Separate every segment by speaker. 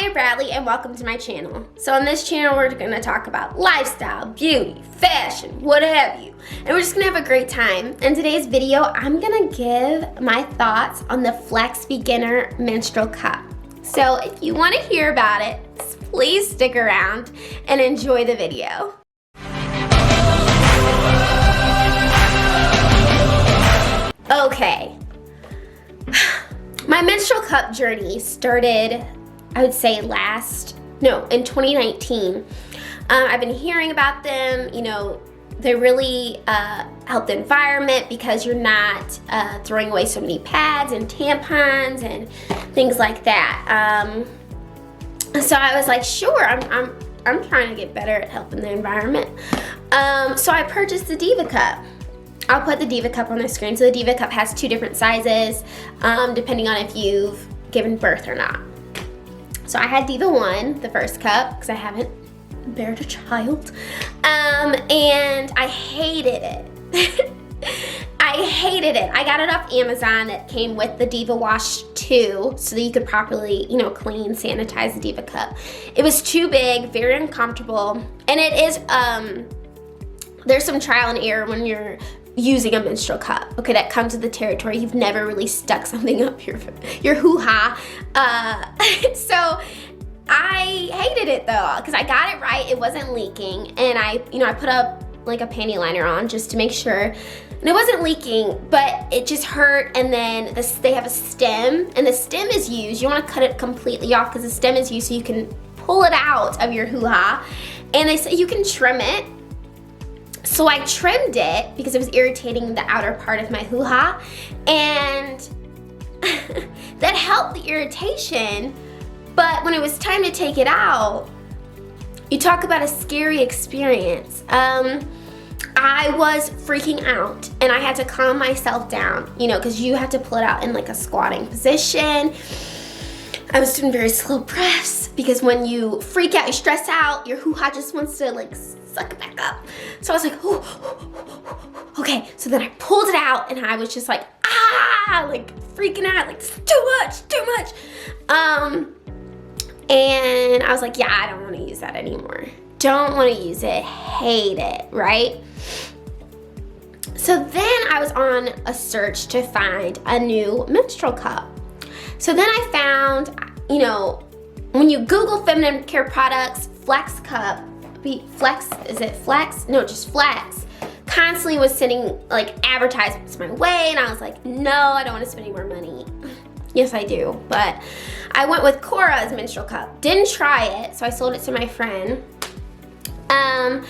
Speaker 1: Hi, Bradley, and welcome to my channel. So on this channel, we're gonna talk about lifestyle, beauty, fashion, what have you. And we're just gonna have a great time. In today's video, I'm gonna give my thoughts on the Flex Beginner Menstrual Cup. So if you wanna hear about it, please stick around and enjoy the video. Okay. My menstrual cup journey started, I would say in 2019. I've been hearing about them, they really help the environment because you're not throwing away so many pads and tampons and things like that. So I was like, sure, I'm trying to get better at helping the environment. So I purchased the Diva Cup. I'll put the Diva Cup on the screen. So the Diva Cup has 2 different sizes, depending on if you've given birth or not. So I had Diva 1, the first cup, because I haven't bared a child, and I hated it. I hated it. I got it off Amazon. It came with the Diva Wash 2, so that you could properly, clean, sanitize the Diva Cup. It was too big, very uncomfortable, and it is, there's some trial and error when you're using a menstrual cup, okay, that comes with the territory. You've never really stuck something up your hoo-ha. So I hated it though, because I got it right, it wasn't leaking, and I put up like a panty liner on just to make sure, and it wasn't leaking, but it just hurt. And then they have a stem, and the stem is used, you want to cut it completely off because the stem is used so you can pull it out of your hoo-ha, and they say you can trim it. So I trimmed it because it was irritating the outer part of my hoo-ha, and that helped the irritation. But when it was time to take it out, you talk about a scary experience. I was freaking out, and I had to calm myself down, because you have to pull it out in like a squatting position. I was doing very slow breaths because when you freak out, you stress out, your hoo-ha just wants to like suck it back up. So I was like, okay. So then I pulled it out, and I was just like, like freaking out, like too much. And I was like, yeah, I don't want to use that anymore. Don't want to use it, hate it, right? So then I was on a search to find a new menstrual cup. So then I found, when you Google feminine care products, Flex Cup, is it Flex? No, just Flex, constantly was sending like advertisements my way, and I was like, no, I don't want to spend any more money. Yes, I do, but I went with Cora's menstrual cup. Didn't try it, so I sold it to my friend. And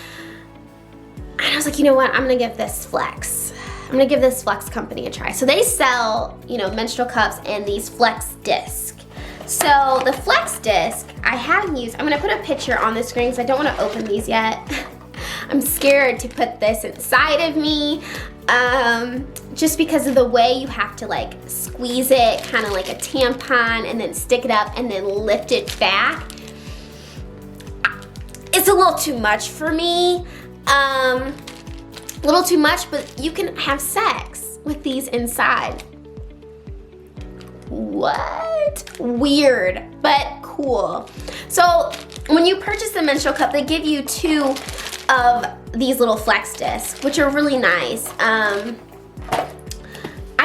Speaker 1: I was like, you know what? I'm gonna give this Flex company a try. So they sell, menstrual cups and these Flex discs. So the Flex disc I haven't used. I'm gonna put a picture on the screen because I don't want to open these yet. I'm scared to put this inside of me, just because of the way you have to like squeeze it, kind of like a tampon, and then stick it up and then lift it back. It's a little too much for me. A little too much, but you can have sex with these inside. What? Weird, but cool. So when you purchase the menstrual cup, they give you 2 of these little Flex discs, which are really nice. I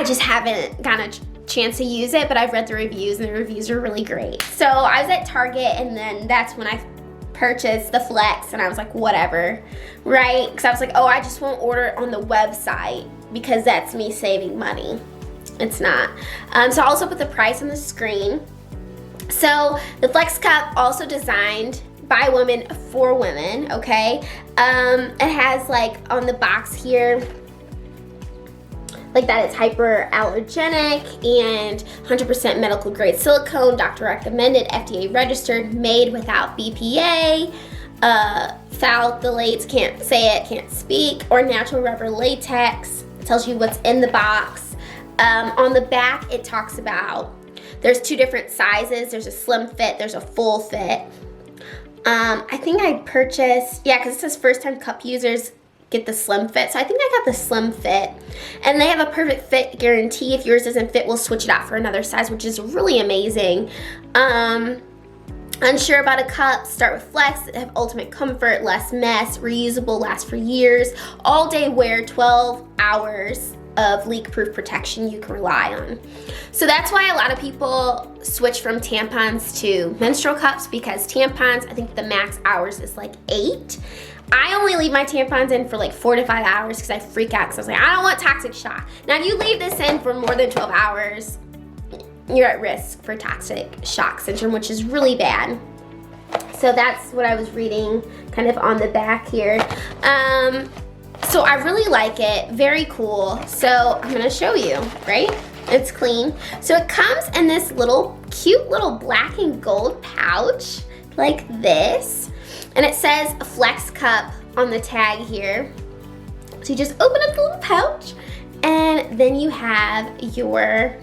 Speaker 1: just haven't gotten a chance to use it, but I've read the reviews, and the reviews are really great. So I was at Target, and then that's when I purchased the Flex, and I was like, whatever, right? Because I was like, oh, I just won't order it on the website because that's me saving money. It's not. So I'll also put the price on the screen. So the Flex Cup, also designed by women for women, okay? It has like on the box here, like that it's hyperallergenic and 100% medical grade silicone, doctor recommended, FDA registered, made without BPA, phthalates, can't say it, can't speak, or natural rubber latex. It tells you what's in the box. On the back, it talks about, there's 2 different sizes. There's a slim fit, there's a full fit. I think I purchased, because it says first time cup users get the slim fit. So I think I got the slim fit, and they have a perfect fit guarantee. If yours doesn't fit, we'll switch it out for another size, which is really amazing. Unsure about a cup? Start with Flex. They have ultimate comfort, less mess, reusable, lasts for years, all day wear, 12 hours of leak-proof protection you can rely on. So that's why a lot of people switch from tampons to menstrual cups, because tampons, I think the max hours is like 8. I only leave my tampons in for like 4 to 5 hours because I freak out, because I was like, I don't want toxic shock. Now if you leave this in for more than 12 hours, you're at risk for toxic shock syndrome, which is really bad. So that's what I was reading kind of on the back here. So I really like it, very cool. So I'm gonna show you, right? It's clean. So it comes in this little cute little black and gold pouch like this. And it says Flex Cup on the tag here. So you just open up the little pouch, and then you have your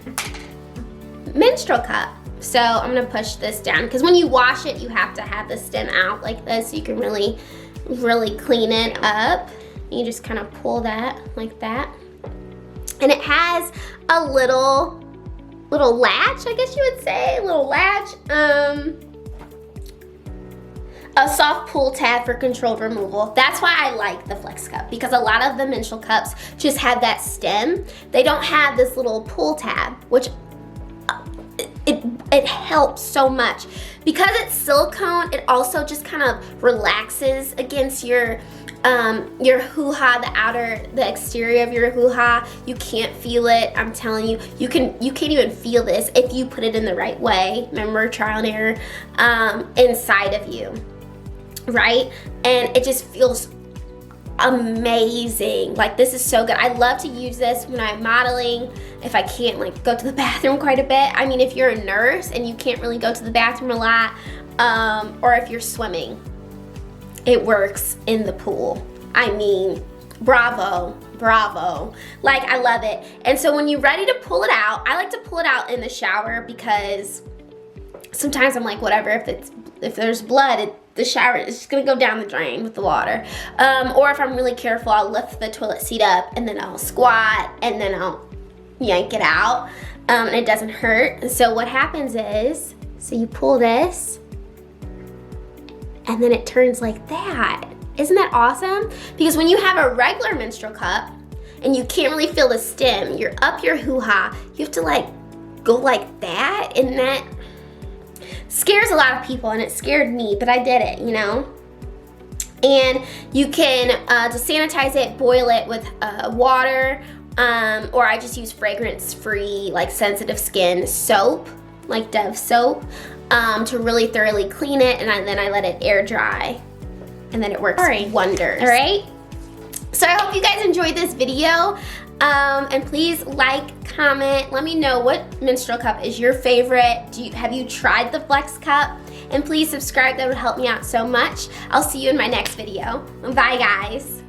Speaker 1: menstrual cup. So I'm gonna push this down, because when you wash it, you have to have the stem out like this so you can really, really clean it up. You just kind of pull that like that. And it has a little latch, I guess you would say, little latch. A soft pull tab for controlled removal. That's why I like the Flex Cup, because a lot of the menstrual cups just have that stem. They don't have this little pull tab, which it helps so much. Because it's silicone, it also just kind of relaxes against your hoo-ha, the exterior of your hoo-ha. You can't feel it, I'm telling you. You can't even feel this if you put it in the right way. Remember, trial and error, inside of you, right? And it just feels amazing. Like, this is so good. I love to use this when I'm modeling, if I can't like go to the bathroom quite a bit. I mean, if you're a nurse and you can't really go to the bathroom a lot, or if you're swimming, it works in the pool. I mean, bravo, bravo. Like, I love it. And so when you're ready to pull it out, I like to pull it out in the shower, because sometimes I'm like, whatever, if there's blood, the shower is just gonna go down the drain with the water. Or if I'm really careful, I'll lift the toilet seat up, and then I'll squat, and then I'll yank it out, and it doesn't hurt. And so what happens is, so you pull this, and then it turns like that. Isn't that awesome? Because when you have a regular menstrual cup and you can't really feel the stem, you're up your hoo-ha, you have to like go like that, and that scares a lot of people, and it scared me, but I did it, you know? And you can, to sanitize it, boil it with water, or I just use fragrance-free, like sensitive skin soap, like Dove soap, to really thoroughly clean it, and then I let it air dry, and then it works wonders. All right? So I hope you guys enjoyed this video, and please like, comment, let me know what menstrual cup is your favorite. Have you tried the Flex Cup? And please subscribe, that would help me out so much. I'll see you in my next video. Bye, guys.